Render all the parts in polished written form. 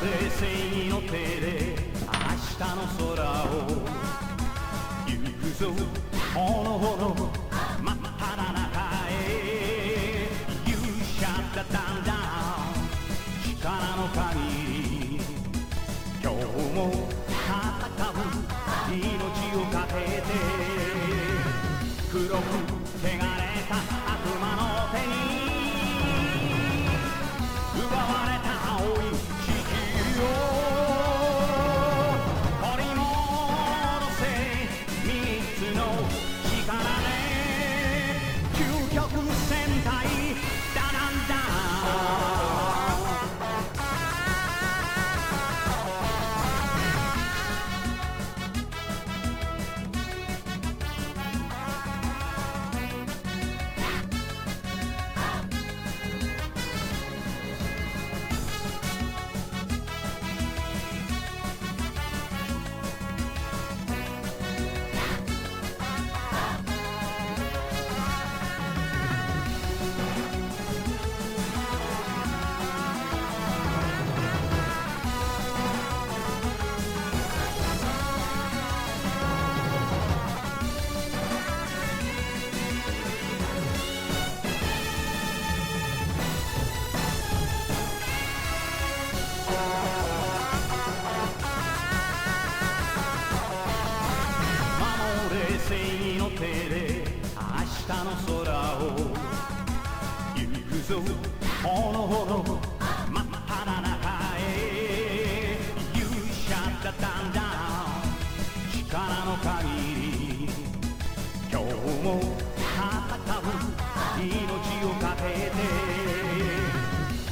れ正義の手で明日の空を行くぞほのほの真っ只中へ You shut the down down 力の限り今日も戦う命をかけて黒く汚れた悪魔の手に奪われた青い地球を取り戻せ三つの力で究極戦隊ダダンダ正義の手で明日の空を行くぞほのほの真っ只中へ You shut the down down 力の限り今日も戦う命をかけて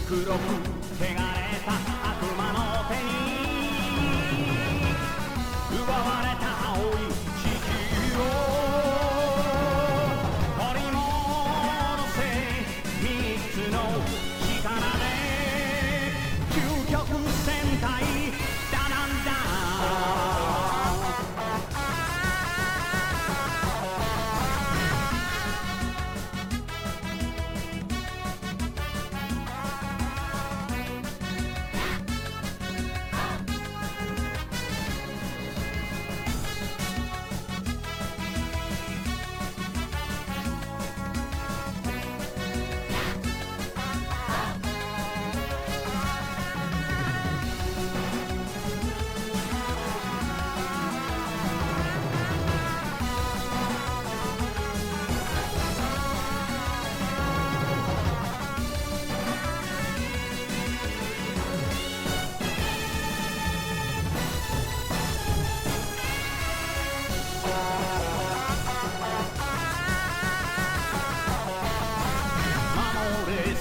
黒く汚れた悪魔の手に奪われた青い取り戻せ三つの力で究極戦隊ダダンダ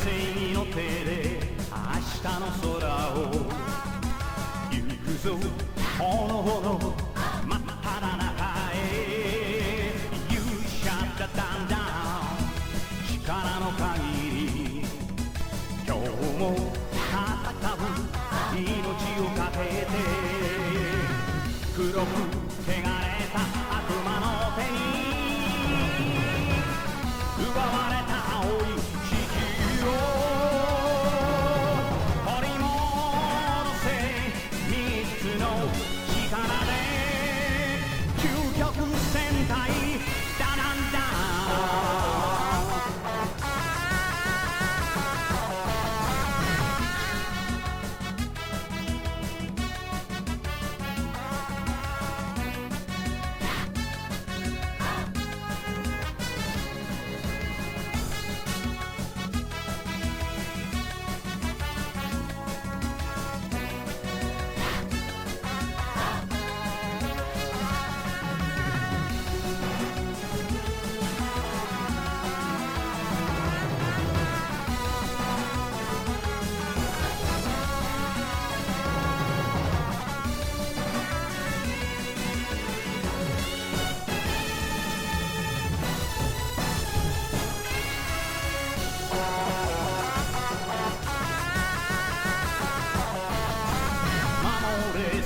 正義の手で明日の空を行くぞほのほの真っ只中へ You shut the down down 力の限り今日も戦う命をかけて黒く汚れた悪魔の手に奪われた青い取り戻せ三つの力で究極戦隊ダダンダ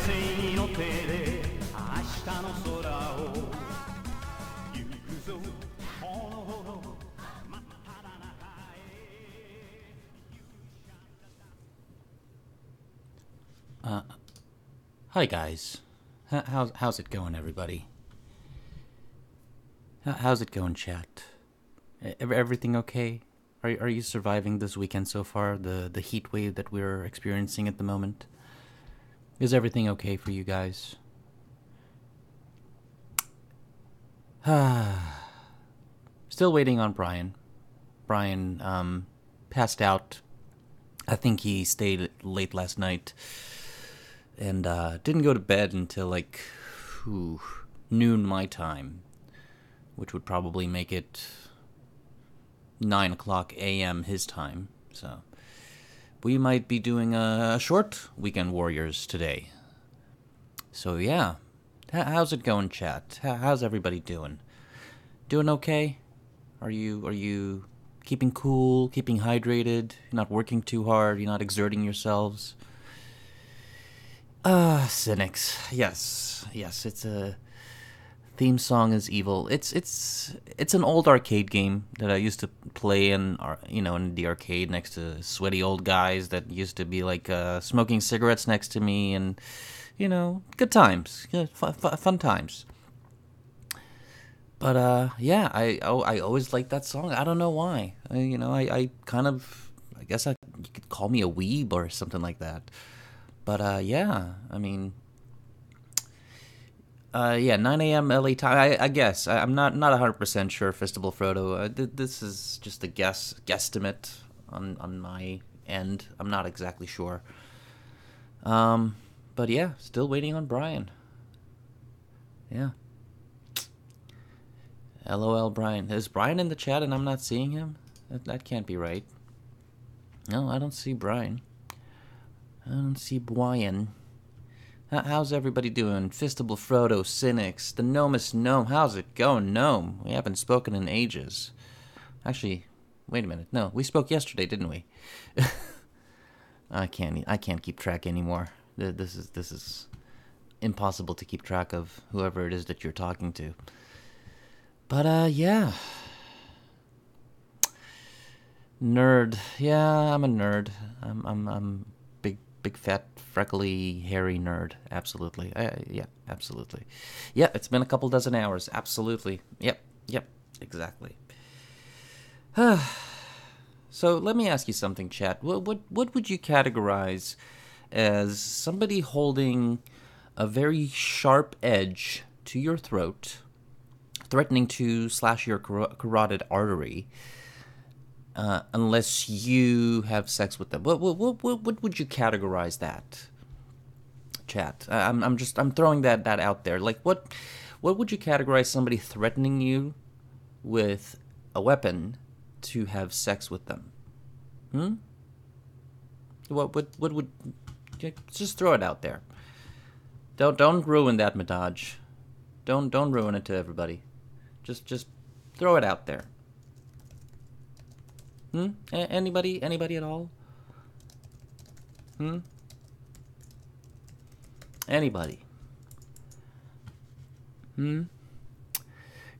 正義の手で明日の空を行くぞほのほの真っ只中へ Hi guys. How's it going, everybody? How's it going, chat? Everything okay? Are you surviving this weekend so far? The heat wave that we're experiencing at the moment? Is everything okay for you guys? Still waiting on Brian. Brian passed out. I think he stayed late last night and didn't go to bed until like noon my time, which would probably make it 9 o'clock a.m. his time. So we might be doing a short weekend Warriors today. So yeah, how's it going, chat? How's everybody doing? Doing okay? Are you keeping cool, keeping hydrated? You're not working too hard. You're not exerting yourselves. Cynics. Yes. It's a theme song is evil. It's an old arcade game that I used to play in the arcade next to sweaty old guys that used to be like smoking cigarettes next to me, and good times, fun times. But yeah, I always liked that song. I don't know why. I kind of, I guess you could call me a weeb or something like that. But yeah, I mean, yeah, 9 a.m. LA time. I guess I'm not 100% sure. Festival Frodo. This is just a guesstimate on my end. I'm not exactly sure. But yeah, still waiting on Brian. Yeah. LOL, Brian. Is Brian in the chat and I'm not seeing him? That can't be right. No, I don't see Brian. I don't see Brian. How's everybody doing? Fistable Frodo, Cynics, the Gnomus Gnome. How's it going, Gnome? We haven't spoken in ages. Actually, wait a minute. No, we spoke yesterday, didn't we? I can't keep track anymore. This is impossible to keep track of whoever it is that you're talking to. But yeah. Nerd. Yeah, I'm a nerd. I'm big fat freckly hairy nerd. Absolutely. Yeah, absolutely. Yeah, it's been a couple dozen hours. Absolutely. Yep, exactly. So let me ask you something, chat. What would you categorize as somebody holding a very sharp edge to your throat, threatening to slash your carotid artery, unless you have sex with them? What would you categorize that, chat? I'm throwing that out there. Like, what would you categorize somebody threatening you with a weapon to have sex with them? What would just throw it out there? Don't ruin that, Madaj. Don't ruin it to everybody. Just throw it out there. Anybody at all? Anybody?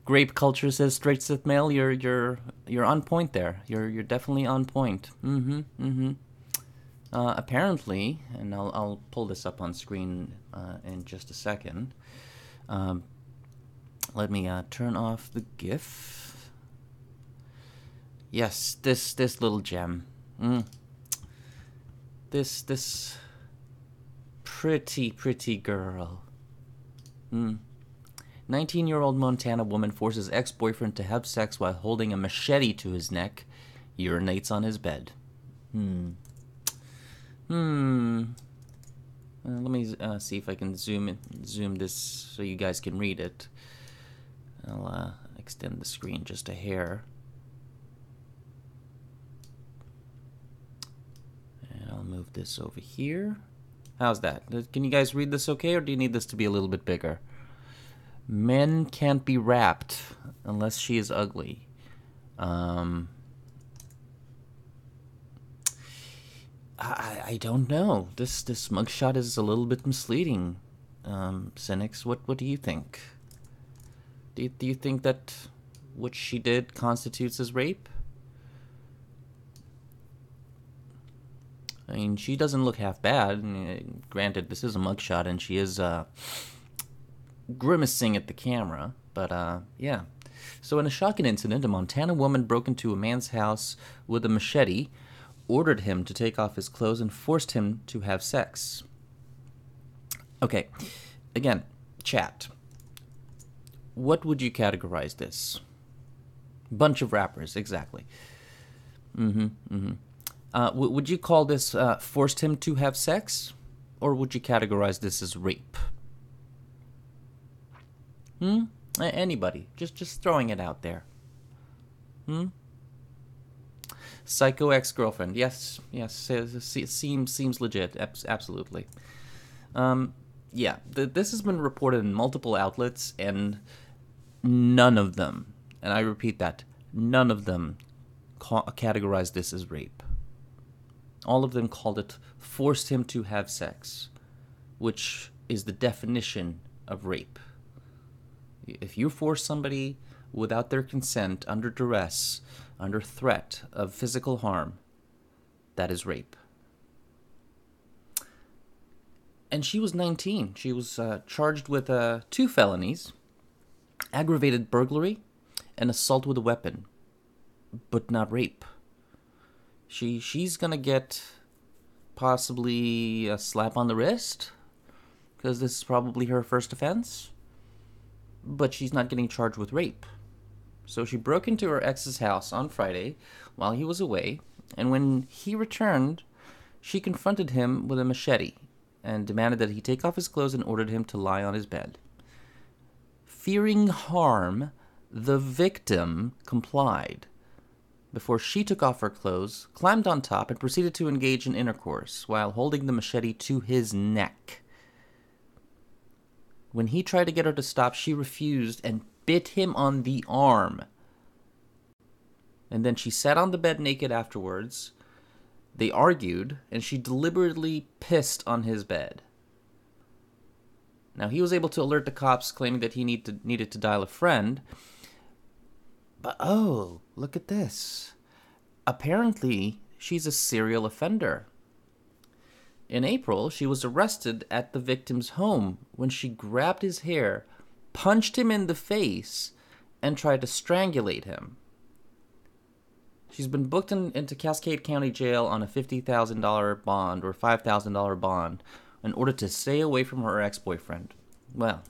Grape culture says straight Sith male. You're on point there. You're definitely on point. Apparently, and I'll pull this up on screen in just a second. Let me turn off the GIF. Yes, this little gem. This pretty girl. 19-year-old Montana woman forces ex-boyfriend to have sex while holding a machete to his neck, urinates on his bed. Let me see if I can zoom this so you guys can read it. I'll extend the screen just a hair. And I'll move this over here. How's that? Can you guys read this okay, or do you need this to be a little bit bigger? Men can't be wrapped unless she is ugly. I don't know. This mugshot is a little bit misleading. Cynics, what do you think? Do you think that what she did constitutes as rape? I mean, she doesn't look half bad. Granted, this is a mugshot, and she is grimacing at the camera. But, yeah. So in a shocking incident, a Montana woman broke into a man's house with a machete, ordered him to take off his clothes, and forced him to have sex. Okay, again, chat. What would you categorize this? Bunch of rappers, exactly. Would you call this forced him to have sex? Or would you categorize this as rape? Anybody. Just throwing it out there. Psycho ex-girlfriend. Yes, seems legit. Absolutely. Yeah, this has been reported in multiple outlets, and none of them, and I repeat that, none of them categorize this as rape. All of them called it forced him to have sex, which is the definition of rape. If you force somebody without their consent, under duress, under threat of physical harm, that is rape. And she was 19. She was charged with 2 felonies, aggravated burglary and assault with a weapon, but not rape. She's gonna get possibly a slap on the wrist, because this is probably her first offense, but she's not getting charged with rape. So she broke into her ex's house on Friday while he was away, and when he returned, she confronted him with a machete and demanded that he take off his clothes and ordered him to lie on his bed. Fearing harm, the victim complied before she took off her clothes, climbed on top, and proceeded to engage in intercourse while holding the machete to his neck. When he tried to get her to stop, she refused and bit him on the arm. And then she sat on the bed naked afterwards. They argued, and she deliberately pissed on his bed. Now, he was able to alert the cops, claiming that he needed to dial a friend. But, oh, look at this. Apparently, she's a serial offender. In April, she was arrested at the victim's home when she grabbed his hair, punched him in the face, and tried to strangulate him. She's been booked into Cascade County Jail on a $50,000 bond or $5,000 bond in order to stay away from her ex-boyfriend. Well,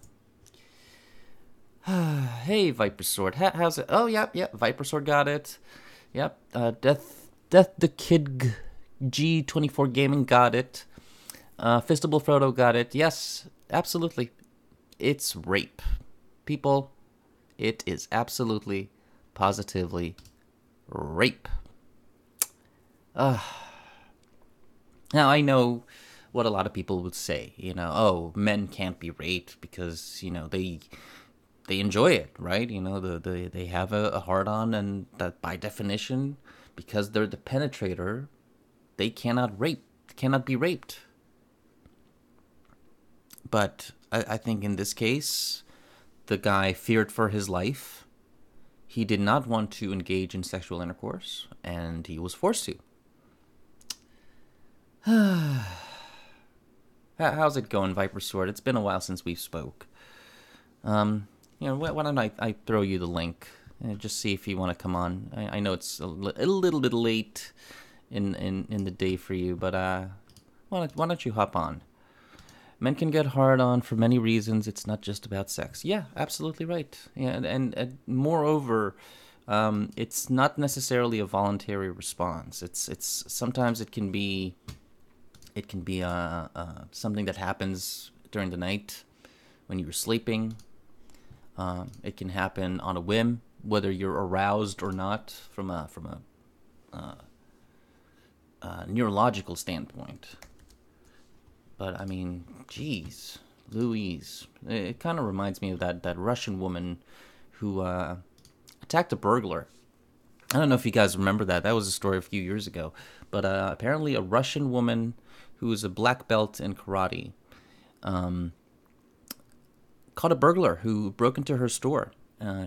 hey, Viper Sword, how's it? Oh, yep, Viper Sword got it. Yep, Death the Kid G24 Gaming got it. Fistable Frodo got it. Yes, absolutely. It's rape. People, it is absolutely, positively rape. Now, I know what a lot of people would say, oh, men can't be raped because, they enjoy it, right? They have a hard-on, and that by definition, because they're the penetrator, they cannot be raped. But I think in this case, the guy feared for his life. He did not want to engage in sexual intercourse, and he was forced to. How's it going, Viper Sword? It's been a while since we spoke. Why don't I throw you the link and just see if you want to come on. I know it's a little bit late in the day for you, but why don't you hop on? Men can get hard on for many reasons. It's not just about sex. Yeah, absolutely right. Yeah, and moreover, it's not necessarily a voluntary response. It's sometimes it can be something that happens during the night when you're sleeping. It can happen on a whim, whether you're aroused or not, from a neurological standpoint. But, I mean, geez, Louise. It kind of reminds me of that Russian woman who attacked a burglar. I don't know if you guys remember that. That was a story a few years ago. But apparently a Russian woman who is a black belt in karate caught a burglar who broke into her store.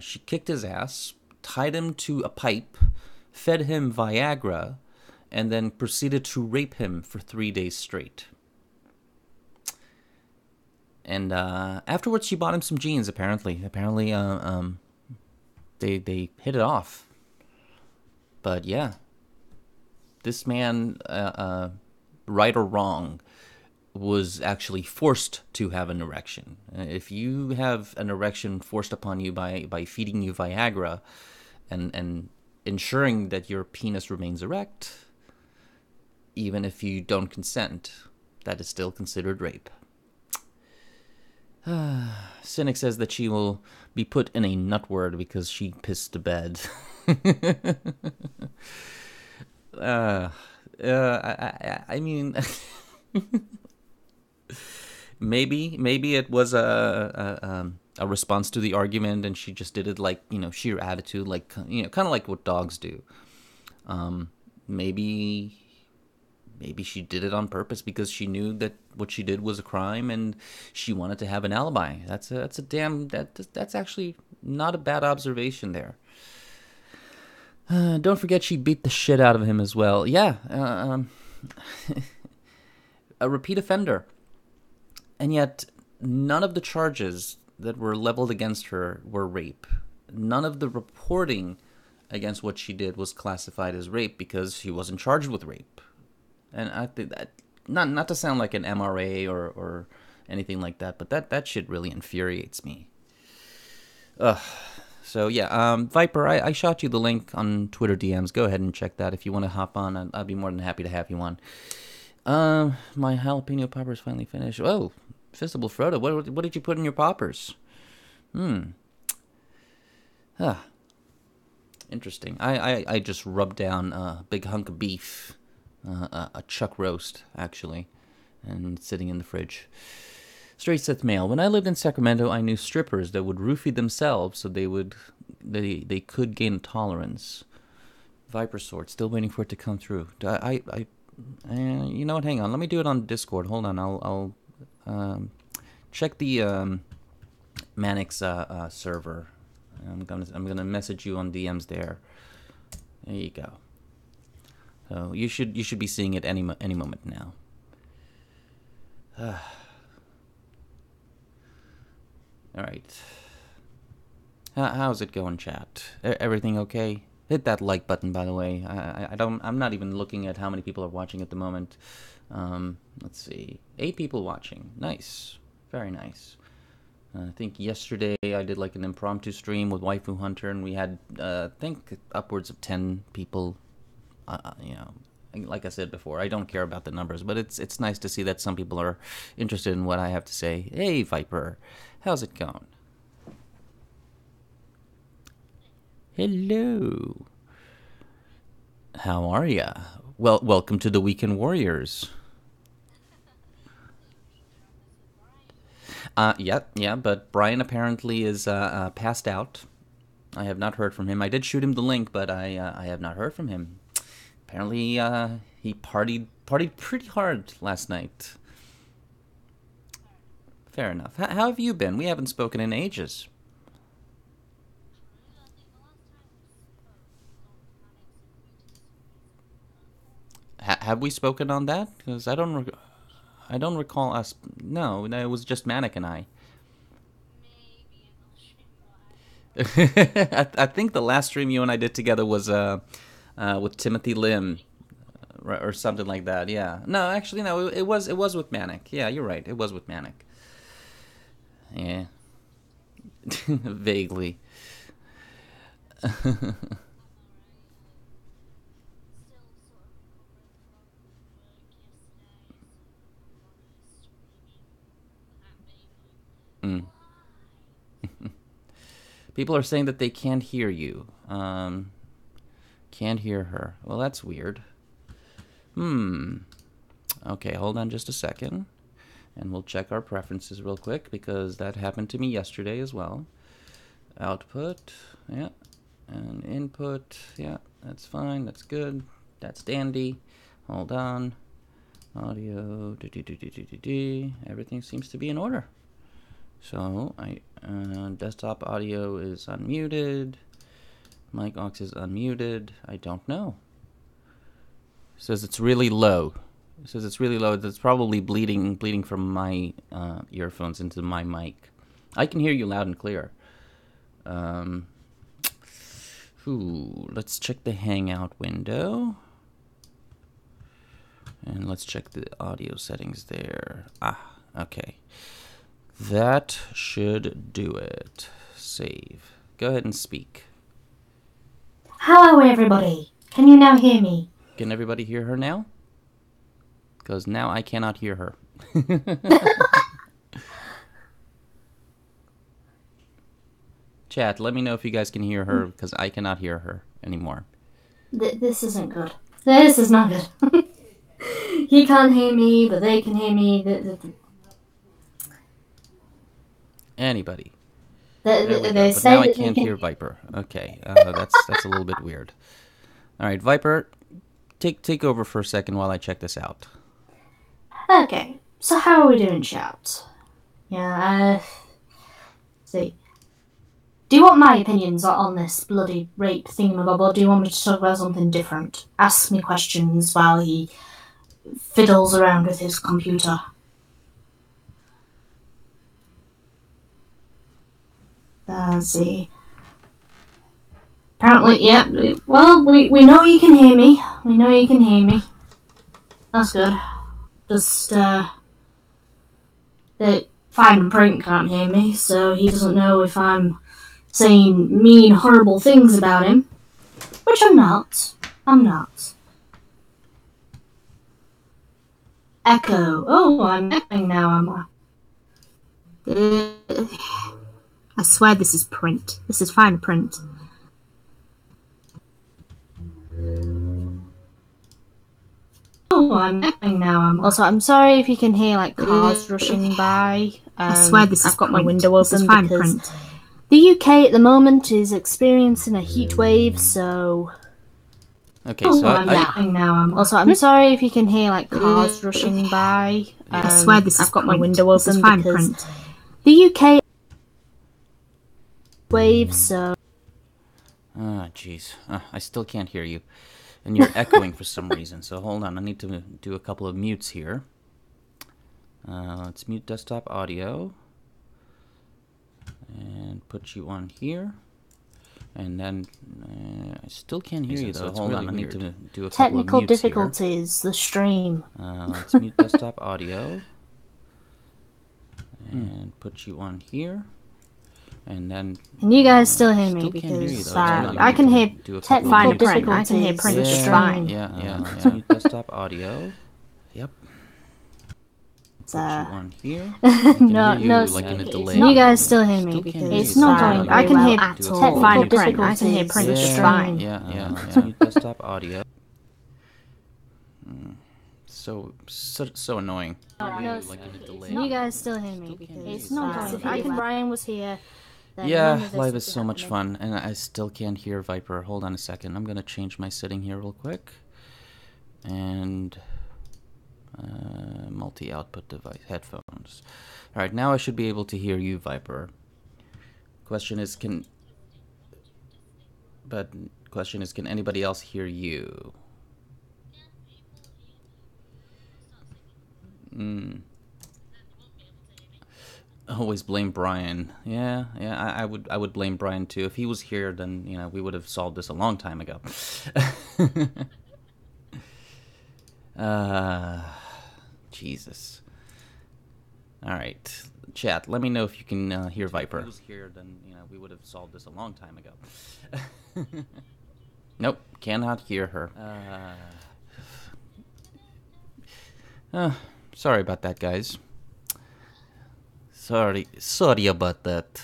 She kicked his ass, tied him to a pipe, fed him Viagra, and then proceeded to rape him for 3 days straight. And afterwards, she bought him some jeans. Apparently, they hit it off. But yeah, this man, right or wrong, was actually forced to have an erection. If you have an erection forced upon you by feeding you Viagra, and ensuring that your penis remains erect, even if you don't consent, that is still considered rape. Cynic says that she will be put in a nut ward because she pissed the bed. I mean, maybe it was a response to the argument, and she just did it like, sheer attitude, like, kind of like what dogs do. Maybe she did it on purpose because she knew that what she did was a crime, and she wanted to have an alibi. That's actually not a bad observation there. Don't forget she beat the shit out of him as well. Yeah, a repeat offender. And yet, none of the charges that were leveled against her were rape. None of the reporting against what she did was classified as rape because she wasn't charged with rape. And I think that, not to sound like an MRA or anything like that, but that shit really infuriates me. Ugh. So yeah, Viper, I shot you the link on Twitter DMs. Go ahead and check that if you want to hop on. I'd be more than happy to have you on. My jalapeno poppers finally finished. Oh, Fistable Frodo, what did you put in your poppers? Interesting. I just rubbed down a big hunk of beef. A chuck roast, actually, and sitting in the fridge. Straight Seth Mail. When I lived in Sacramento, I knew strippers that would roofie themselves so they could gain tolerance. Viper Sword. Still waiting for it to come through. You know what? Hang on. Let me do it on Discord. Hold on. I'll check the Manix server. I'm gonna message you on DMs there. There you go. So you should be seeing it any moment now. All right. How's it going, chat? Everything okay? Hit that like button, by the way. I'm not even looking at how many people are watching at the moment. Let's see. 8 people watching. Nice. Very nice. I think yesterday I did like an impromptu stream with Waifu Hunter, and we had I think upwards of 10 people. Like I said before, I don't care about the numbers, but it's nice to see that some people are interested in what I have to say. Hey, Viper, how's it going? Hello. How are ya? Well, welcome to the Weekend Warriors. Yeah, but Brian apparently is passed out. I have not heard from him. I did shoot him the link, but I have not heard from him. Apparently, he partied pretty hard last night. Fair enough. How have you been? We haven't spoken in ages. Have we spoken on that? Because I don't recall us. No, it was just Manic and I. I think the last stream you and I did together was with Timothy Lim, or something like that. Yeah. No, actually, no. It was with Manic. Yeah, you're right. It was with Manic. Yeah. Vaguely. Mm. People are saying that they can't hear you. Can't hear her. Well, that's weird. Okay, hold on just a second. And we'll check our preferences real quick, because that happened to me yesterday as well. Output, yeah. And input, yeah. That's fine, that's good. That's dandy. Hold on. Audio, everything seems to be in order. So, desktop audio is unmuted. Mic aux is unmuted. I don't know. Says it's really low. It says it's really low. It's probably bleeding from my earphones into my mic. I can hear you loud and clear. Let's check the Hangout window. And let's check the audio settings there. Okay. That should do it. Save. Go ahead and speak. Hello, everybody. Can you now hear me? Can everybody hear her now? Because now I cannot hear her. Chat, let me know if you guys can hear her, because I cannot hear her anymore. This isn't good. This is not good. He can't hear me, but they can hear me. Anybody. They But say now I that can't they hear Viper. Okay, that's a little bit weird. All right, Viper, take over for a second while I check this out. Okay, so how are we doing, chat? Yeah, see. Do you want my opinions on this bloody rape thingamabob, or do you want me to talk about something different? Ask me questions while he fiddles around with his computer. Let's see. Apparently, yeah, well, we know you can hear me. We know you can hear me. That's good. Just, that Fine and Print can't hear me, so he doesn't know if I'm saying mean, horrible things about him. Which I'm not. I'm not. Echo. Oh, I'm echoing now, am I? I swear this is Print. This is Fine Print. Oh, I'm echoing now. Also, I'm sorry if you can hear like cars rushing by. I swear this is. I've got my window open because the UK at the moment is experiencing a heat wave. So. Okay, so I'm echoing now. Also, I'm sorry if you can hear like cars rushing by. I swear this is. I've got my window open because the UK wave. So. Jeez. I still can't hear you. And you're echoing for some reason, so hold on. I need to do a couple of mutes here. Let's mute desktop audio. And put you on here. And then, I still can't hear you, though. Hold on, I need to do a couple of Technical mutes difficulties, the stream. Let's mute desktop audio. And put you on here. And then... Can you guys still hear me? Still can't hear you, Because though. It's really I can hear weird. Do a couple of technical mutes here. difficulties. I can hear Print the just stream. fine. Yeah. Mute desktop audio. Yep. Put you on here. No, like in a delay. Can you guys still hear me? Still Because can't hear it's you. not Sorry. going. I can hear at Do a all. couple of technical mutes here. Print. I can hear difficulties. Print the just stream. fine. Yeah. Mute desktop audio. So annoying. Like in a delay. Can you guys still hear me? Still can't Because hear it's you. not Sorry. going. If Brian was here. Then none Yeah, of this live would is be so much happening. fun, and I still can't hear Viper. Hold on a second. I'm gonna change my setting here real quick. And multi-output device headphones. All right, now I should be able to hear you, Viper. Question is, can anybody else hear you? Always blame Brian. Yeah. I would blame Brian too. If he was here, then we would have solved this a long time ago. Jesus. All right, chat. Let me know if you can hear Viper. If he was here, then we would have solved this a long time ago. Nope, cannot hear her. Sorry about that, guys. Sorry about that.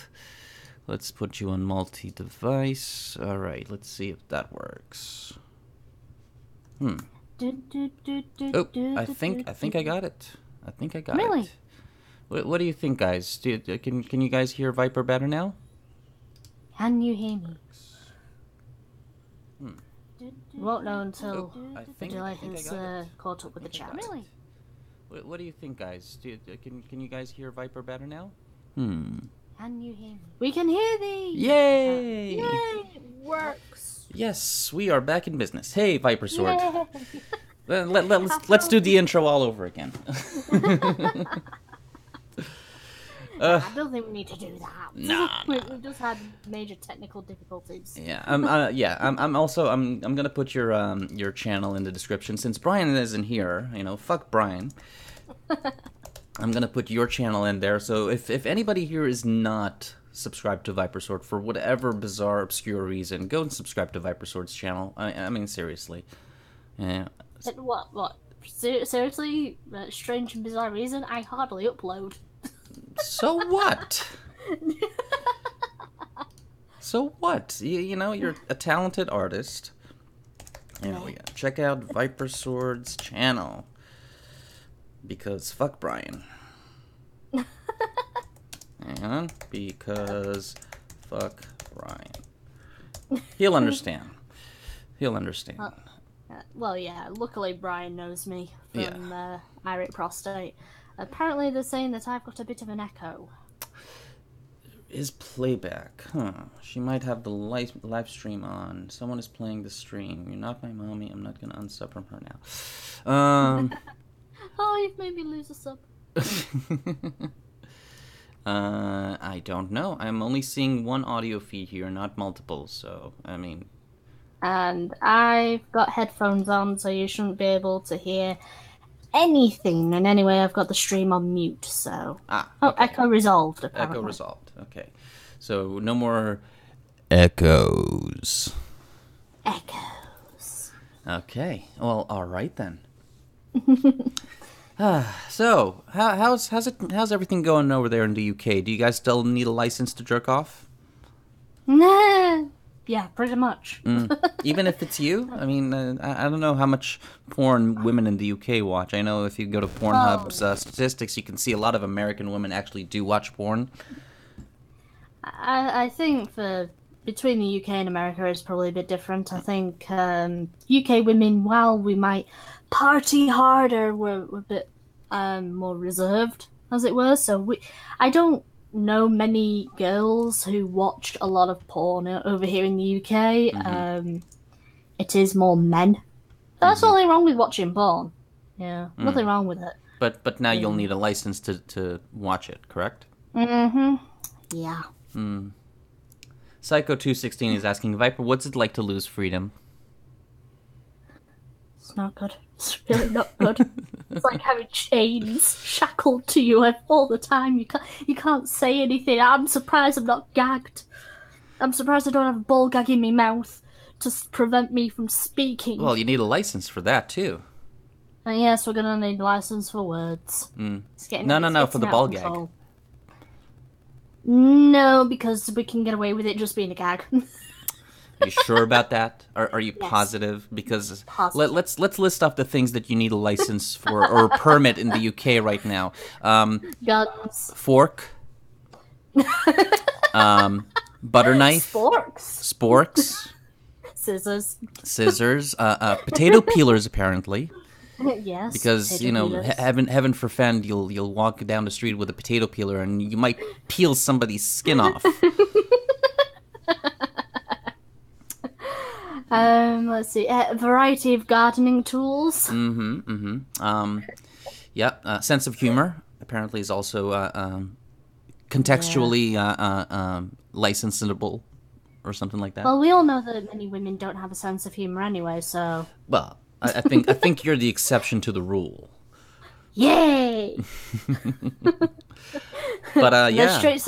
Let's put you on multi-device. All right, let's see if that works. Oh, I think I got it. I think I got Really? it. What do you think, guys? Can you guys hear Viper better now? Can you hear me? You won't know until I the think delay I has got it. caught up with the I chat. think I got it. What do you think, guys? Can you guys hear Viper better now? Can you hear me? We can hear thee! Yay! Yay! It works! Yes, we are back in business. Hey, Viper Sword. Let's do the intro all over again. I don't think we need to do that. Nah. We've just had major technical difficulties. Yeah, I'm gonna put your channel in the description since Brian isn't here. Fuck Brian. I'm gonna put your channel in there. So if anybody here is not subscribed to Viper Sword for whatever bizarre, obscure reason, go and subscribe to Viper Sword's channel. I mean, seriously. Yeah. What? Seriously? Strange and bizarre reason? I hardly upload. So what? So what? You're a talented artist. Check out Viper Sword's channel. Because fuck Brian. And because fuck Brian. He'll understand. Well, yeah, luckily Brian knows me from Irate Prostate. Apparently they're saying that I've got a bit of an echo. Is playback. She might have the live stream on. Someone is playing the stream. You're not my mommy. I'm not going to unsub from her now. Oh, you've made me lose a sub. I don't know. I'm only seeing one audio feed here, not multiple, so, I mean... And I've got headphones on, so you shouldn't be able to hear anything. And anyway, I've got the stream on mute, so... Okay. Oh, echo resolved, apparently. Echo resolved, okay. So, no more echoes. Echoes. Okay, well, alright then. So, how's everything going over there in the UK? Do you guys still need a license to jerk off? Nah. Yeah, pretty much. Even if it's you? I mean, I don't know how much porn women in the UK watch. I know if you go to Pornhub's statistics, you can see a lot of American women actually do watch porn. I think between the UK and America is probably a bit different. I think UK women, while we might party harder, we're a bit more reserved, as it were. So I don't know many girls who watched a lot of porn over here in the UK. Mm-hmm. It is more men. That's nothing wrong with watching porn. Yeah, nothing wrong with it. But now you'll need a license to watch it, correct? Mm-hmm. Yeah. Psycho216 is asking, Viper, what's it like to lose freedom? It's not good. It's really not good. It's like having chains shackled to you all the time. You can't say anything. I'm surprised I'm not gagged. I'm surprised I don't have a ball gag in my mouth to prevent me from speaking. Well, you need a license for that, too. Yes, we're going to need a license for words. No, for the ball gag. No, because we can get away with it just being a gag. Are you sure about that? Are you positive? Because let's list off the things that you need a license for or a permit in the UK right now. Guns. Fork. Butter knife. Sporks. Scissors. Potato peelers, apparently. Yes. Because heaven forfend, you'll walk down the street with a potato peeler and you might peel somebody's skin off. Let's see. A variety of gardening tools. Sense of humor apparently is also contextually licensable or something like that. Well, we all know that many women don't have a sense of humor anyway, so. Well, I think you're the exception to the rule. Yay! But yeah. Straight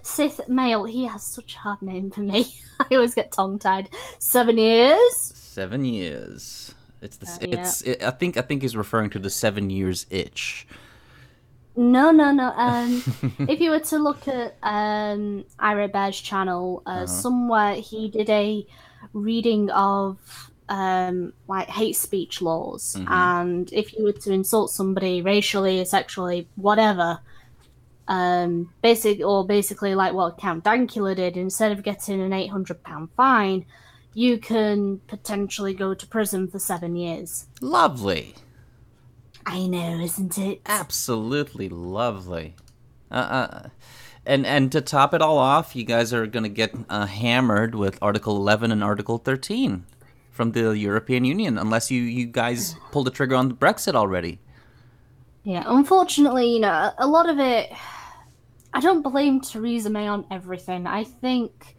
Sith male. He has such a hard name for me. I always get tongue-tied. 7 years. 7 years. I think he's referring to the 7 years itch. No. If you were to look at Ira Bear's channel, somewhere he did a reading of like hate speech laws, and if you were to insult somebody racially, sexually, whatever, basically like what Count Dankula did, instead of getting an £800 fine, you can potentially go to prison for 7 years. Lovely. I know, isn't it? Absolutely lovely. And to top it all off, you guys are going to get hammered with Article 11 and Article 13 from the European Union, unless you guys pulled the trigger on the Brexit already. Yeah, unfortunately, a lot of it. I don't blame Theresa May on everything. I think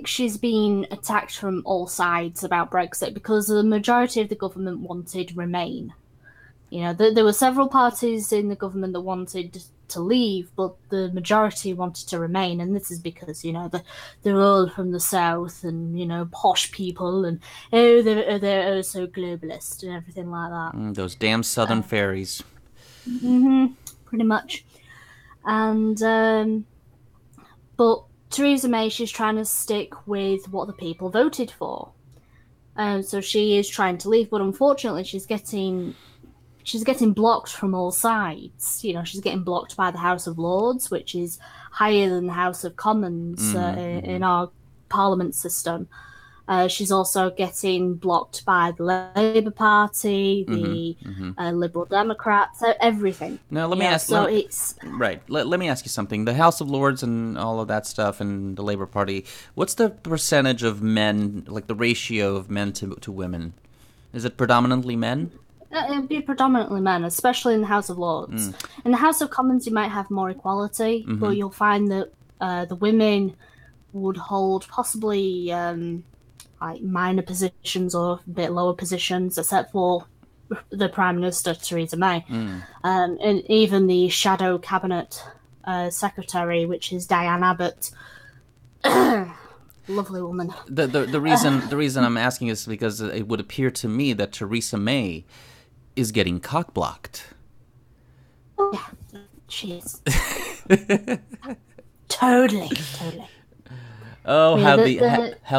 she's been attacked from all sides about Brexit because the majority of the government wanted Remain. There were several parties in the government that wanted to leave, but the majority wanted to remain, and this is because they're all from the south and posh people, and they're so globalist and everything like that. Those damn southern fairies. Pretty much, and but Theresa May, she's trying to stick with what the people voted for, so she is trying to leave, but unfortunately, she's getting blocked from all sides. She's getting blocked by the House of Lords, which is higher than the House of Commons in our parliament system. She's also getting blocked by the Labour Party, the Liberal Democrats, everything. Now, let me ask. So let me ask you something. The House of Lords and all of that stuff, and the Labour Party. What's the percentage of men, like the ratio of men to women? Is it predominantly men? It'd be predominantly men, especially in the House of Lords. In the House of Commons, you might have more equality, but you'll find that the women would hold possibly like minor positions or a bit lower positions, except for the Prime Minister, Theresa May. And even the shadow cabinet secretary, which is Diane Abbott. Lovely woman. The reason I'm asking is because it would appear to me that Theresa May is getting cock-blocked. Oh, yeah, she is. Totally. Oh, how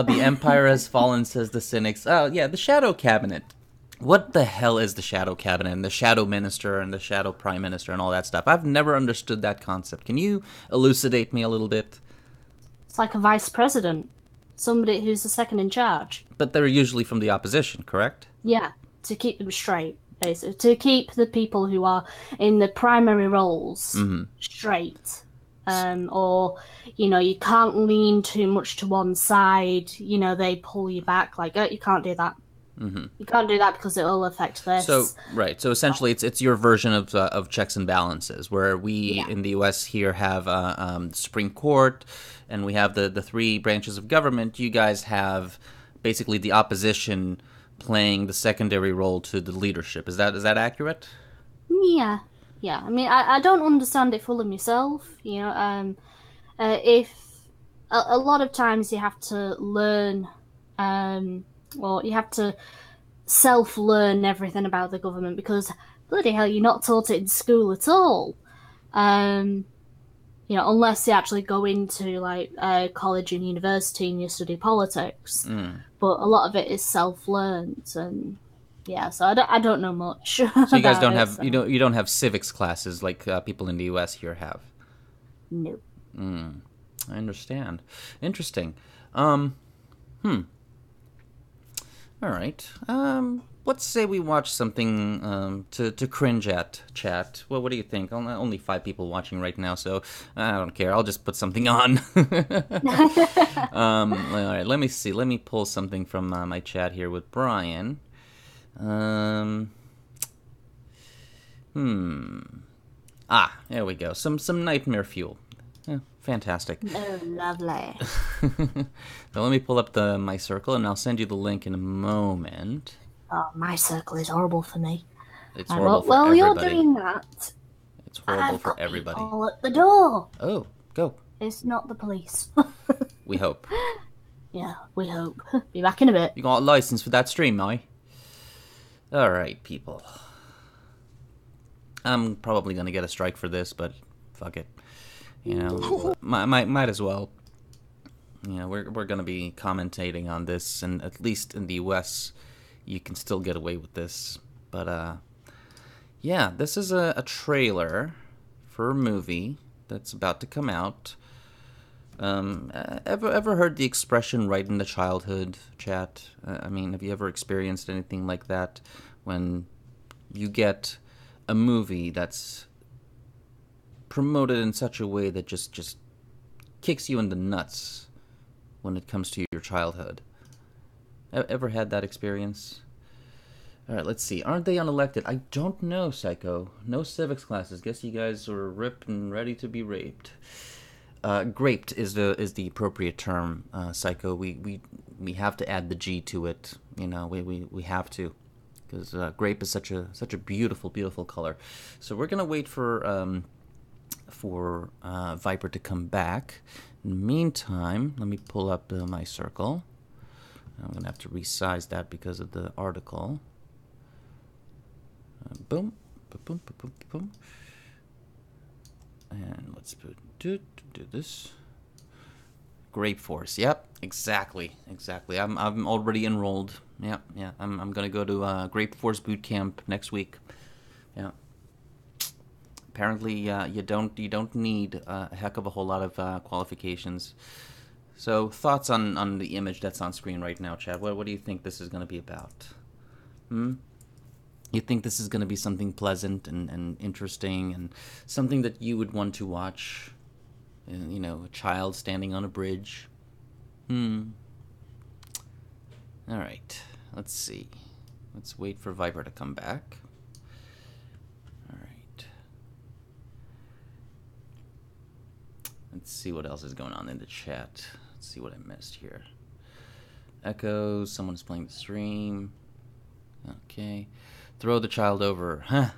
the empire has fallen, says the cynics. Oh, yeah, the shadow cabinet. What the hell is the shadow cabinet and the shadow minister and the shadow prime minister and all that stuff? I've never understood that concept. Can you elucidate me a little bit? It's like a vice president, somebody who's the second in charge. But they're usually from the opposition, correct? Yeah, to keep them straight, basically. To keep the people who are in the primary roles straight. Or, you can't lean too much to one side. They pull you back like, oh, you can't do that. You can't do that because it will affect this. So essentially, it's your version of checks and balances, where we in the U.S. here have the Supreme Court, and we have the three branches of government. You guys have basically the opposition playing the secondary role to the leadership. Is that accurate? Yeah. I mean, I don't understand it fully myself. If a lot of times you have to learn. Or you have to self-learn everything about the government because, bloody hell, you're not taught it in school at all. Unless you actually go into, college and university and you study politics. But a lot of it is self-learned, and yeah, so I don't know much. So you guys don't have you don't have civics classes like people in the U.S. here have. No. I understand. Interesting. All right. Let's say we watch something to cringe at, chat. Well, what do you think? Only 5 people watching right now, so I don't care. I'll just put something on. All right, let me see. Let me pull something from my chat here with Brian. There we go. Some nightmare fuel. Fantastic. Oh, lovely. So let me pull up my circle, and I'll send you the link in a moment. Oh, my circle is horrible for me. It's horrible for everybody. While you're doing that, it's horrible for everybody. People at the door. Oh, go. It's not the police. We hope. Yeah, we hope. Be back in a bit. You got a license for that stream, now? All right, people. I'm probably gonna get a strike for this, but fuck it. Might as well. We're gonna be commentating on this, and at least in the U.S., you can still get away with this. But this is a trailer for a movie that's about to come out. Ever heard the expression "right into childhood"? Chat. I mean, have you ever experienced anything like that when you get a movie that's promoted in such a way that just kicks you in the nuts when it comes to your childhood? Ever had that experience? All right, let's see. Aren't they unelected? I don't know, Psycho. No civics classes. Guess you guys are ripped and ready to be raped. Graped is the appropriate term, Psycho. We have to add the G to it. You know, we have to, because grape is such a beautiful color. So we're gonna wait for Viper to come back. In the meantime, let me pull up my circle. I'm gonna have to resize that because of the article. Boom, boom, boom, boom, boom. And let's do this. Grape Force. Yep, exactly. I'm already enrolled. Yeah. I'm gonna go to Grape Force boot camp next week. Yeah. Apparently, you don't need a heck of a whole lot of qualifications. So, thoughts on the image that's on screen right now, Chad? What do you think this is gonna be about? You think this is going to be something pleasant and interesting and something that you would want to watch? You know, a child standing on a bridge. All right. Let's see. Let's wait for Viper to come back. All right. Let's see what else is going on in the chat. Let's see what I missed here. Echo. Someone's playing the stream. Okay. Throw the child over. Huh.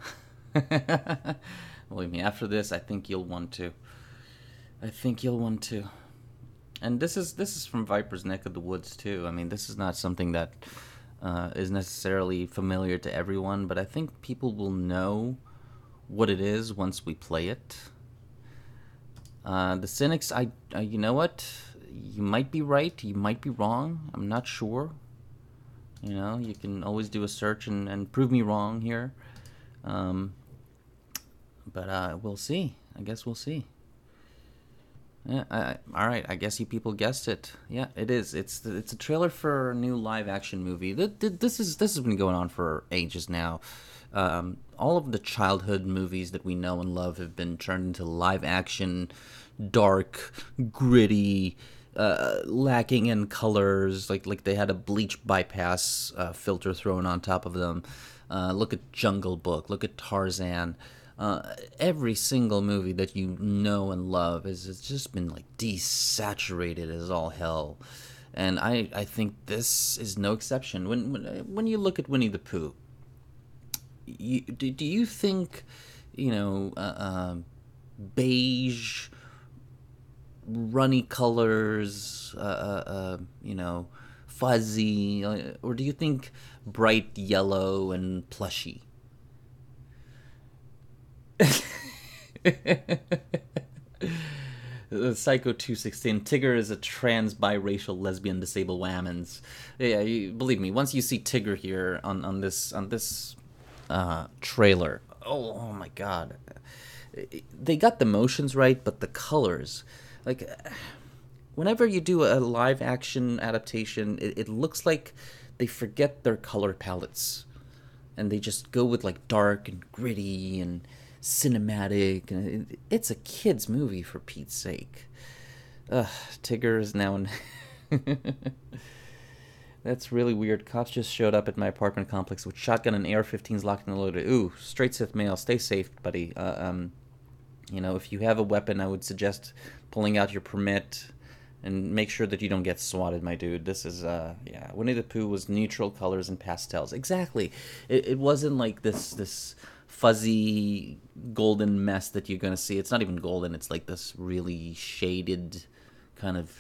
Believe me, after this, I think you'll want to. And this is from Viper's neck of the woods, too. I mean, this is not something that is necessarily familiar to everyone, but I think people will know what it is once we play it. The cynics, you know what? You might be right, you might be wrong. I'm not sure. You know, you can always do a search and prove me wrong here. But we'll see. I guess we'll see. Yeah, all right, I guess you people guessed it. Yeah, it is. It's a trailer for a new live-action movie. This has been going on for ages now. All of the childhood movies that we know and love have been turned into live-action, dark, gritty, lacking in colors, like they had a bleach bypass filter thrown on top of them. Look at Jungle Book, look at Tarzan. Every single movie that you know and love has just been like desaturated as all hell, and I think this is no exception. When you look at Winnie the Pooh, do you think, you know, beige, runny colors, you know, fuzzy, or do you think bright yellow and plushy? Psycho 216. Tigger is a trans, biracial, lesbian, disabled woman's. Yeah, believe me. Once you see Tigger here on this trailer, oh my God, they got the motions right, but the colors, like, whenever you do a live action adaptation, it looks like they forget their color palettes, and they just go with like dark and gritty and cinematic, and it's a kid's movie, for Pete's sake. Tigger is now in That's really weird. Cops just showed up at my apartment complex with shotgun and AR-15s locked and loaded. Ooh, straight Sith male. Stay safe, buddy. You know, if you have a weapon, I would suggest pulling out your permit and make sure that you don't get swatted, my dude. This is, yeah. Winnie the Pooh was neutral colors and pastels. Exactly. It wasn't like this fuzzy golden mess that you're going to see. It's not even golden. It's like this really shaded kind of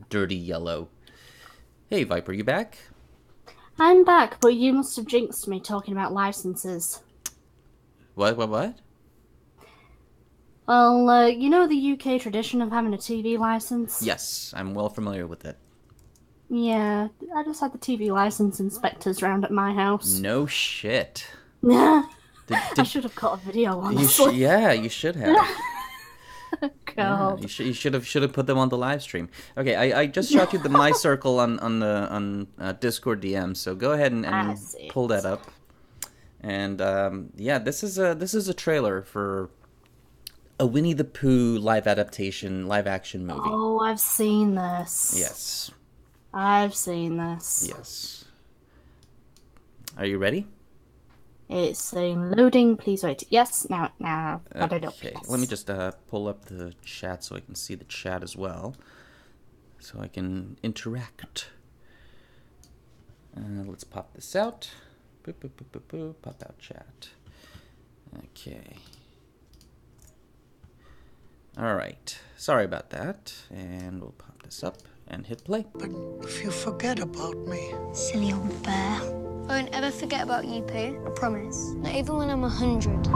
dirty yellow. Hey, Viper, you back? I'm back, but you must have jinxed me talking about licenses. What? Well, you know the UK tradition of having a TV license? Yes, I'm well familiar with it. Yeah, I just had the TV license inspectors round at my house. No shit. Yeah. I should have caught a video, honestly. You should have. God. Yeah, you should have put them on the live stream. Okay, I just shot you the my circle on Discord DM, so go ahead and pull that up. And yeah, this is a trailer for a Winnie the Pooh live action movie. Oh, I've seen this. Yes. I've seen this. Yes. Are you ready? It's saying loading. Please wait. Yes. Now. I don't know. Okay. Let me just pull up the chat so I can see the chat as well, so I can interact. Let's pop this out. Boop, boop, boop, boop, boop. Pop out chat. Okay. All right. Sorry about that. And we'll pop this up and hit play. But if you forget about me... Silly old bear. I won't ever forget about you, Pooh. I promise. Not even when I'm 100.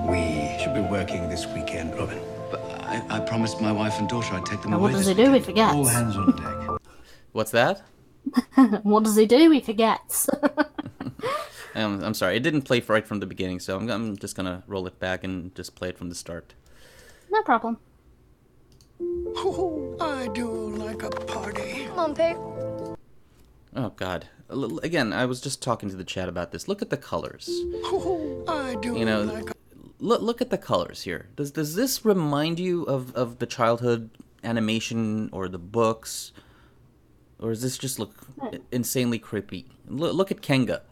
We should be working this weekend, Robin. But I promised my wife and daughter I'd take them Now, away what does this he do? He weekend. forgets. All hands on deck. What's that? What does he do? He forgets. I'm sorry. It didn't play right from the beginning, so I'm just going to roll it back and just play it from the start. No problem. Oh, I do like a party. Come on, Pooh. Oh, God. Again, I was just talking to the chat about this. Look at the colors. Oh, I do You know, like a... look at the colors here. Does this remind you of the childhood animation or the books? Or does this just look insanely creepy? Look at Kenga.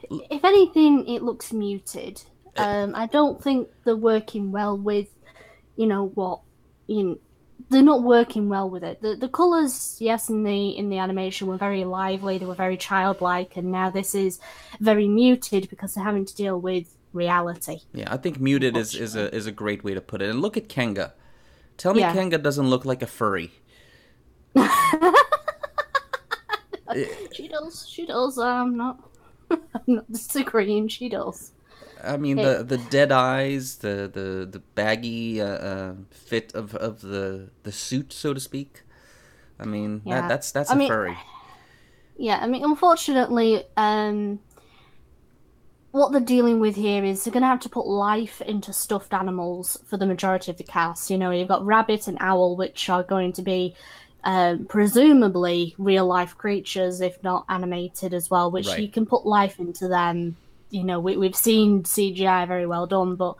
If anything, it looks muted. I don't think they're working well with, they're not working well with it. The colours, yes, in the animation were very lively, they were very childlike, and now this is very muted because they're having to deal with reality. Yeah, I think muted is a great way to put it. And look at Kenga. Tell me Kenga doesn't look like a furry. She does. I'm not disagreeing. She does. I mean, the dead eyes, the baggy fit of the suit, so to speak. I mean, that's a furry. Yeah, I mean, unfortunately, what they're dealing with here is they're going to have to put life into stuffed animals for the majority of the cast. You know, you've got Rabbit and Owl, which are going to be presumably real-life creatures, if not animated as well, which you can put life into them. You know, we've seen CGI very well done, but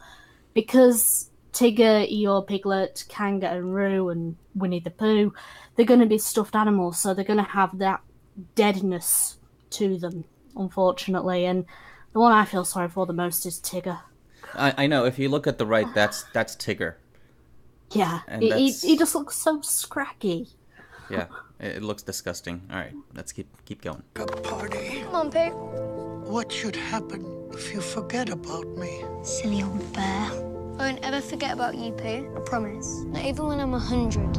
because Tigger, Eeyore, Piglet, Kanga and Roo and Winnie the Pooh, they're going to be stuffed animals, so they're going to have that deadness to them, unfortunately. And the one I feel sorry for the most is Tigger. I know, if you look at the right, that's Tigger. Yeah, he just looks so scracky. Yeah, it looks disgusting. All right, let's keep going. A party. Come on, Pooh. What should happen if you forget about me? Silly old bear. I won't ever forget about you, Pooh. I promise. Not even when I'm 100.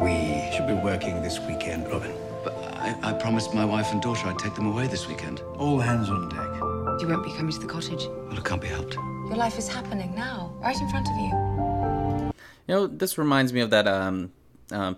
We should be working this weekend, Robin. But I promised my wife and daughter I'd take them away this weekend. All hands on deck. You won't be coming to the cottage. Well, it can't be helped. Your life is happening now, right in front of you. You know, this reminds me of that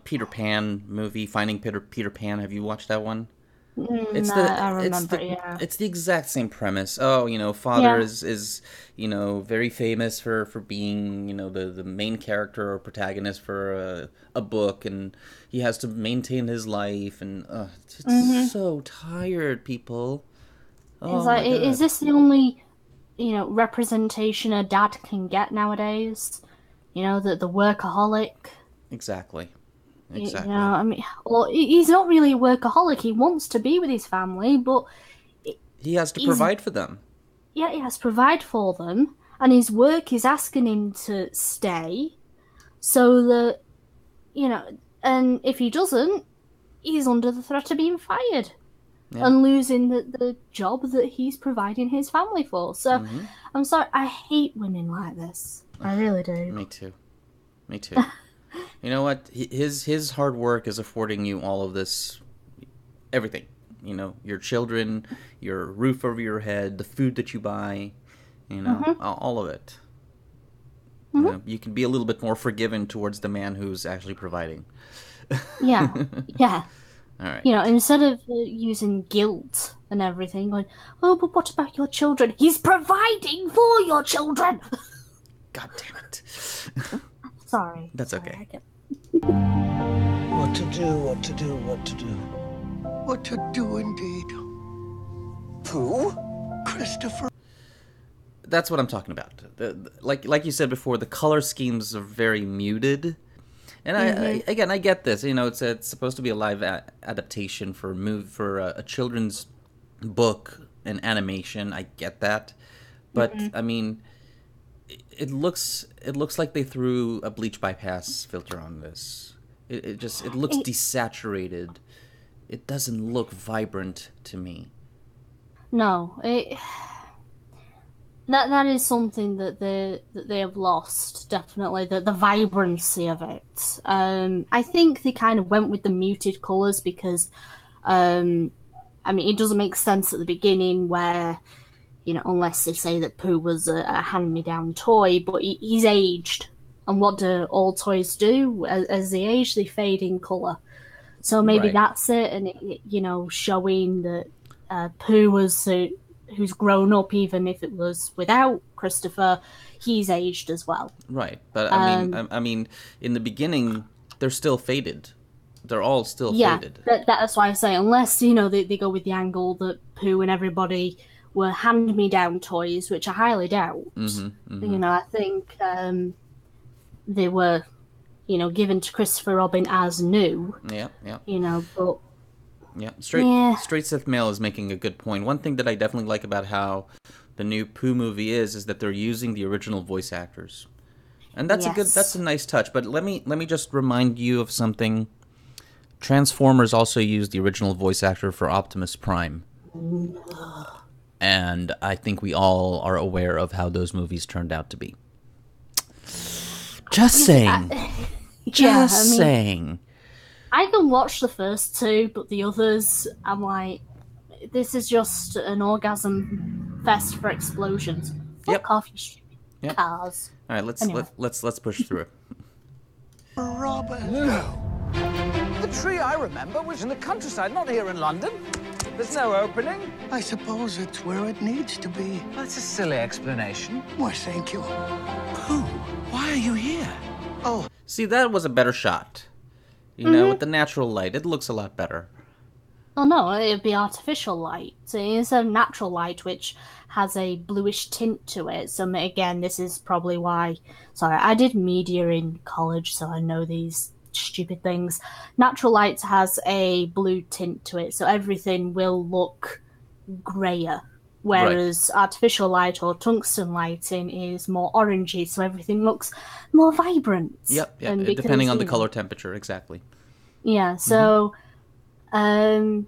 Peter Pan movie, Finding Peter Pan. Have you watched that one? I remember, It's the exact same premise. Oh, you know, father is you know, very famous for being, you know, the main character or protagonist for a book, and he has to maintain his life, and it's so tired, people. Oh, it's like, is this the only, representation a dad can get nowadays? You know, the workaholic. Exactly. I mean, well, he's not really a workaholic. He wants to be with his family, but he has to provide for them. Yeah, he has to provide for them, and his work is asking him to stay, so that, and if he doesn't, he's under the threat of being fired and losing the job that he's providing his family for. So, I'm sorry, I hate women like this. I really do. Me too. You know what? His hard work is affording you all of this, everything. You know, your children, your roof over your head, the food that you buy, all of it. You know, you can be a little bit more forgiving towards the man who's actually providing. Yeah. All right. Instead of using guilt and everything, going, oh, but what about your children? He's providing for your children! God damn it. Sorry. That's okay. What to do. What to do indeed. Pooh? Christopher. That's what I'm talking about. Like you said before, the color schemes are very muted. And I get this. It's supposed to be a live adaptation for a children's book and animation. I get that, but I mean, it looks like they threw a bleach bypass filter on this. It looks desaturated. It doesn't look vibrant to me. No, that is something that they have lost, definitely, the vibrancy of it. I think they kind of went with the muted colours because, it doesn't make sense at the beginning where, unless they say that Pooh was a hand-me-down toy, but he's aged. And what do all toys do? As they age, they fade in colour. So maybe that's it, and showing that Pooh was who's grown up, even if it was without Christopher, he's aged as well. Right, but I mean, in the beginning, they're still faded. They're all still faded. That's why I say, unless they go with the angle that Pooh and everybody were hand-me-down toys, which I highly doubt. I think they were, given to Christopher Robin as new. Yeah. But. Yeah, Straight Sith Mail is making a good point. One thing that I definitely like about how the new Pooh movie is that they're using the original voice actors, and that's a nice touch. But let me just remind you of something. Transformers also used the original voice actor for Optimus Prime, and I think we all are aware of how those movies turned out to be. Just saying. Saying. I can watch the first two, but the others, I'm like, this is just an orgasm fest for explosions. Fuck off, you stupid cars. All right, let's push through it. Robin. The tree I remember was in the countryside, not here in London. There's no opening. I suppose it's where it needs to be. That's a silly explanation. Why, thank you. Pooh, why are you here? Oh. See, that was a better shot. With the natural light, it looks a lot better. Oh no, it'd be artificial light. So it's a natural light which has a bluish tint to it. So again, this is probably why... Sorry, I did media in college, so I know these stupid things. Natural light has a blue tint to it, so everything will look greyer. Whereas artificial light or tungsten lighting is more orangey, so everything looks more vibrant. Yep. Depending on the color temperature, exactly. Yeah, so again,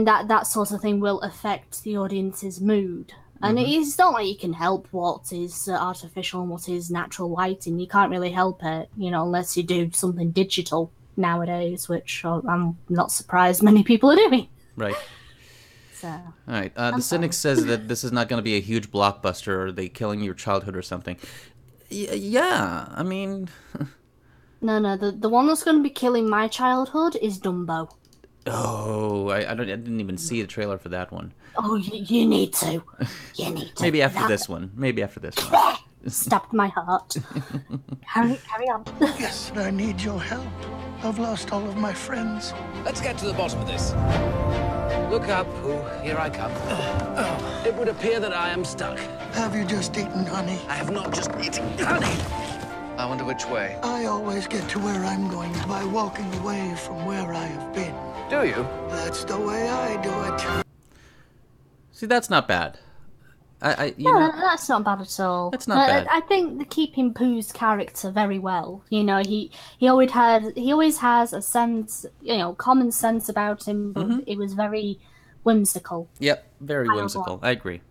that sort of thing will affect the audience's mood. And it's not like you can help what is artificial and what is natural lighting. You can't really help it, unless you do something digital nowadays, which I'm not surprised many people are doing. Right. So, all right. The Cynic says that this is not going to be a huge blockbuster. Or are they killing your childhood or something? Yeah, I mean... No, the one that's going to be killing my childhood is Dumbo. Oh, I didn't even see the trailer for that one. Oh, you need to. You need to. Maybe after this one. Stabbed my heart. Carry on. Yes, I need your help. I've lost all of my friends. Let's get to the bottom of this. Look up, Pooh. Here I come. It would appear that I am stuck. Have you just eaten honey? I have not just eaten honey. I wonder which way. I always get to where I'm going by walking away from where I have been. Do you? That's the way I do it. See, that's not bad. That's not bad at all. That's not bad. I think they're keeping Pooh's character very well. He always has a sense, common sense about him, but it was very whimsical. Yep, very whimsical. I agree.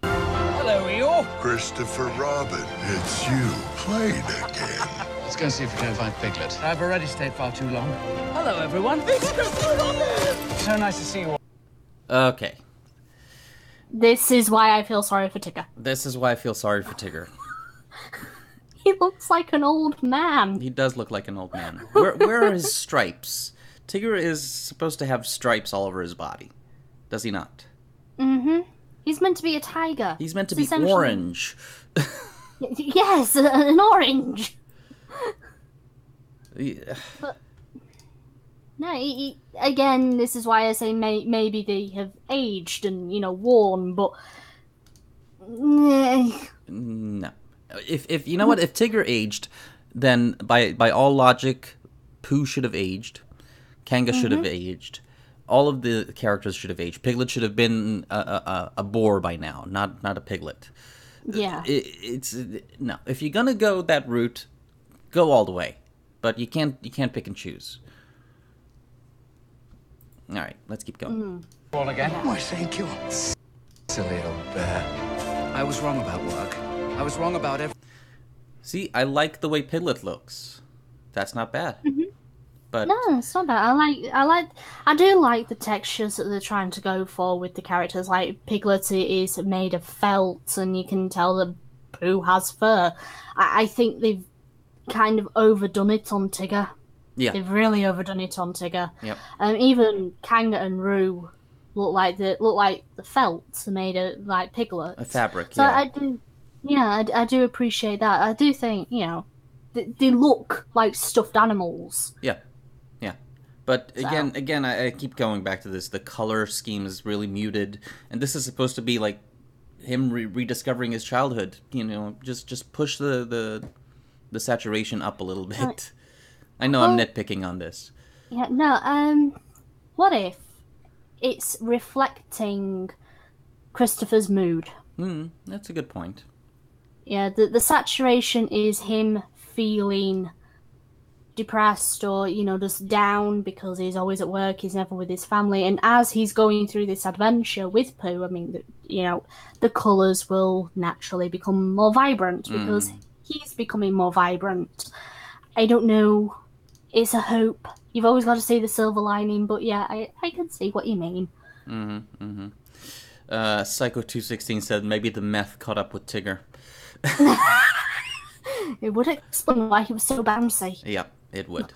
Hello, Eeyore. Christopher Robin, it's you playing again. Let's go and see if we can find Piglet. I've already stayed far too long. Hello, everyone. It's Christopher Robin. So nice to see you all. Okay. This is why I feel sorry for Tigger. He looks like an old man. He does look like an old man. Where are his stripes? Tigger is supposed to have stripes all over his body. Does he not? Mm-hmm. He's meant to be a tiger. He's meant to be orange. Yes, an orange. Yeah. But, no, again, this is why I say maybe they have aged and, worn, but... No. If you know what, if Tigger aged, then by all logic, Pooh should have aged. Kanga should have aged. All of the characters should have aged. Piglet should have been a boar by now, not a piglet. Yeah. It's no. If you're gonna go that route, go all the way. But you can't pick and choose. All right, let's keep going. All again? Why, thank you. Silly old bear. I was wrong about work. I was wrong about everything. See, I like the way Piglet looks. That's not bad. But No, it's not bad. I do like the textures that they're trying to go for with the characters. Like Piglet is made of felt, and you can tell that Pooh has fur. I think they've kind of overdone it on Tigger. yeah, They've really overdone it on Tigger. Yep. Even Kanga and Roo look like the felts are made of like Piglet. a fabric. So yeah. I do appreciate that. I do think they look like stuffed animals. Yeah. But again, I keep going back to this. The color scheme is really muted, and this is supposed to be like him rediscovering his childhood. Just push the saturation up a little bit. I know I'm nitpicking on this. Yeah, no, what if it's reflecting Christopher's mood? That's a good point. Yeah, the saturation is him feeling depressed or, just down because he's always at work, he's never with his family. And as he's going through this adventure with Pooh, I mean, the colours will naturally become more vibrant because he's becoming more vibrant. I don't know. It's a hope. You've always got to see the silver lining, but yeah, I can see what you mean. Psycho216 said maybe the meth caught up with Tigger. It would explain why he was so bouncy. Yep, it would.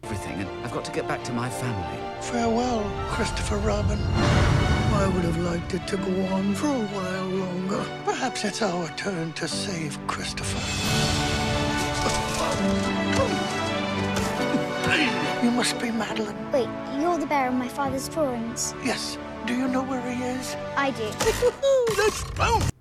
Everything, and I've got to get back to my family. Farewell, Christopher Robin. I would have liked it to go on for a while longer. Perhaps it's our turn to save Christopher. You must be Madeline. Wait, you're the bearer of my father's drawings? Yes. Do you know where he is? I do. Let's bounce!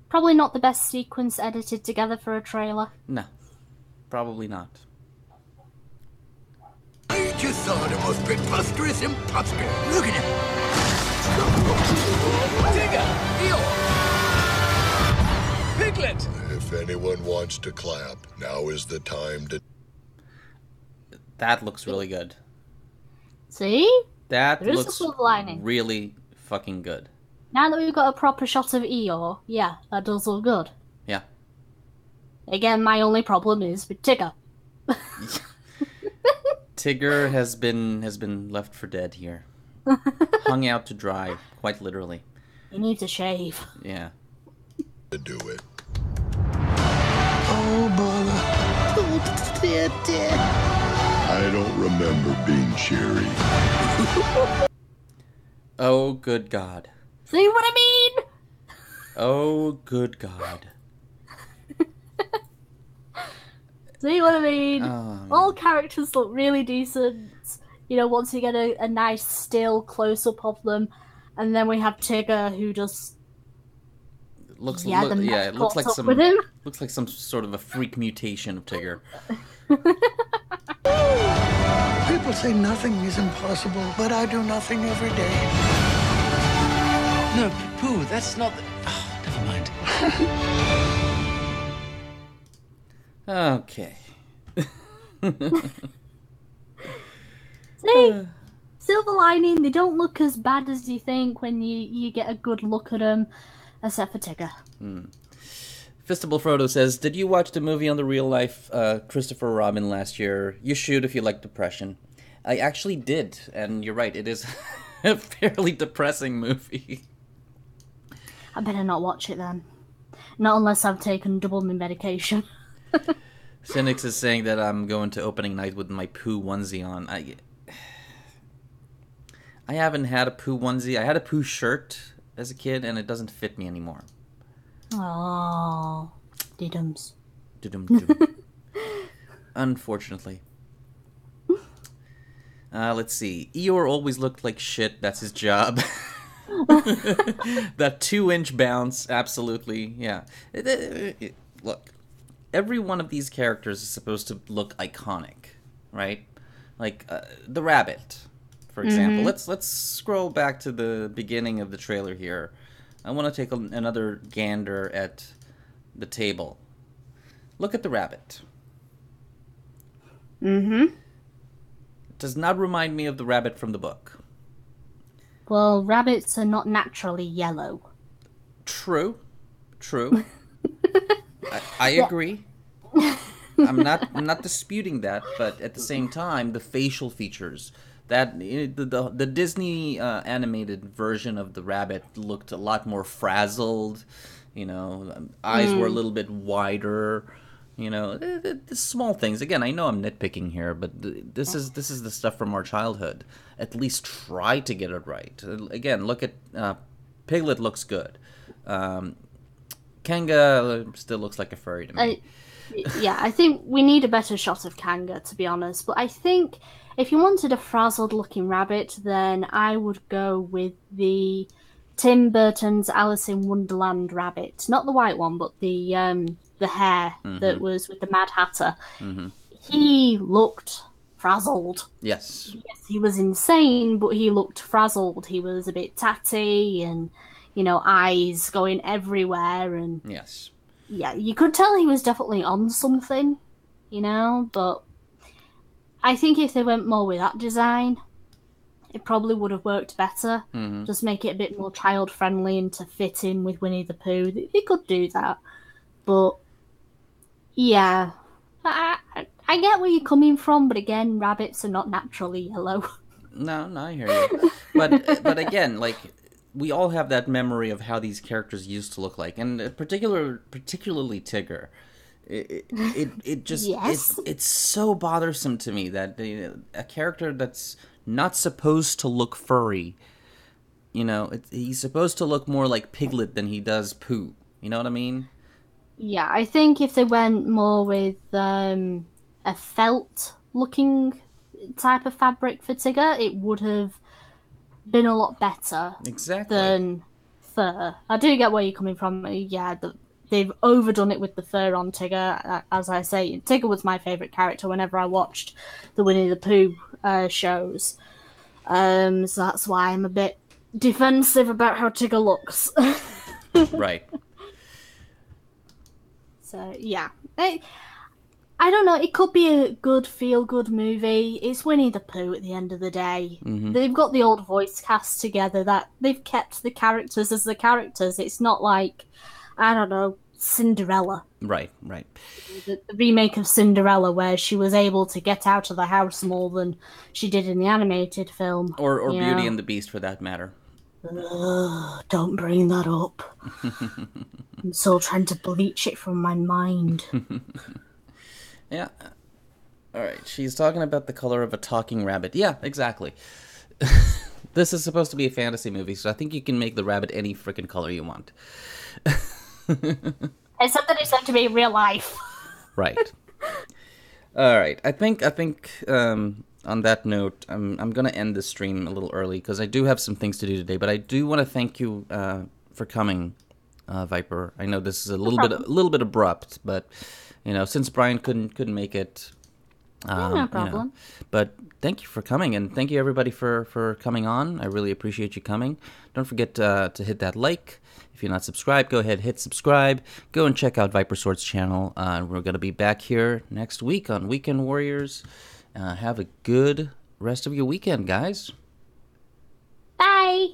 Probably not the best sequence edited together for a trailer. No, probably not. I just saw the most preposterous imposter. Look at him. Digger! Eel! Piglet! If anyone wants to clap, now is the time to... That looks really good. See? That There is a looks silver lining. really fucking good. Now that we've got a proper shot of Eeyore, yeah, that does look good. Yeah. Again, my only problem is with Tigger. Tigger has been left for dead here. Hung out to dry, quite literally. He needs a shave. Yeah. to do it. Oh, bother. Oh, dear. I don't remember being cheery. Oh, good God. See what I mean? Oh, good God. See what I mean? Oh, all characters look really decent. You know, once you get a nice still close-up of them. And then we have Tigger, who just... it looks like some sort of a freak mutation of Tigger. People say nothing is impossible, but I do nothing every day. No, Pooh, that's not the... Oh, never mind. Okay. See? Silver lining, they don't look as bad as you think when you get a good look at them, except for Tigger. Fistable Frodo says, did you watch the movie on the real life Christopher Robin last year? You should if you like depression. I actually did, and you're right, it is a fairly depressing movie. I better not watch it then. Not unless I've taken double my medication. Cynics is saying that I'm going to opening night with my Pooh onesie on. I haven't had a Pooh onesie. I had a Pooh shirt as a kid, and it doesn't fit me anymore. Oh, diddums. Dum-dum. Unfortunately. Let's see. Eeyore always looked like shit. That's his job. That 2-inch bounce, absolutely, yeah. Look, every one of these characters is supposed to look iconic, right? Like the rabbit, for example. Let's scroll back to the beginning of the trailer here. I want to take another gander at the table. Look at the rabbit. Does not remind me of the rabbit from the book. Well, rabbits are not naturally yellow. True. I agree. I'm not disputing that, but at the same time, the facial features, that the Disney animated version of the rabbit looked a lot more frazzled. Eyes were a little bit wider. The small things. Again, I know I'm nitpicking here, but this is the stuff from our childhood. At least try to get it right. Again, look at Piglet looks good. Kanga still looks like a furry to me. Yeah, I think we need a better shot of Kanga, to be honest. But I think if you wanted a frazzled-looking rabbit, then I would go with the Tim Burton's Alice in Wonderland rabbit. Not the white one, but the hair that was with the Mad Hatter. He looked frazzled. Yes, he was insane, but he looked frazzled. He was a bit tatty and, eyes going everywhere. And yes. Yeah, you could tell he was definitely on something, but I think if they went more with that design, it probably would have worked better. Just make it a bit more child-friendly and to fit in with Winnie the Pooh. They could do that. But, yeah, I get where you're coming from, but again, rabbits are not naturally yellow. No, I hear you. But again, like, we all have that memory of how these characters used to look like, and particularly Tigger. It just Yes. it's so bothersome to me that a character that's not supposed to look furry, he's supposed to look more like Piglet than he does Pooh. You know what I mean? Yeah, I think if they went more with a felt-looking type of fabric for Tigger, it would have been a lot better than fur. I do get where you're coming from. Yeah, they've overdone it with the fur on Tigger. As I say, Tigger was my favourite character whenever I watched the Winnie the Pooh shows. So that's why I'm a bit defensive about how Tigger looks. Right. So, yeah. I don't know, it could be a good feel-good movie. It's Winnie the Pooh at the end of the day. They've got the old voice cast together, that they've kept the characters as the characters. It's not like, I don't know, Cinderella. Right. The remake of Cinderella, where she was able to get out of the house more than she did in the animated film. Or Beauty and the Beast, for that matter. Ugh, don't bring that up. I'm still trying to bleach it from my mind. Yeah. All right. She's talking about the color of a talking rabbit. Yeah, exactly. This is supposed to be a fantasy movie, so I think you can make the rabbit any freaking color you want. Except that it's meant to be real life. Right. All right. I think on that note, I'm going to end this stream a little early because I do have some things to do today, but I do want to thank you for coming, Viper. I know this is a little bit abrupt, but since Brian couldn't make it, no problem. But thank you for coming, and thank you everybody for coming on. I really appreciate you coming. Don't forget to hit that like. If you're not subscribed, go ahead, hit subscribe. Go and check out Viper Sword's channel. We're going to be back here next week on Weekend Warriors. Have a good rest of your weekend, guys. Bye.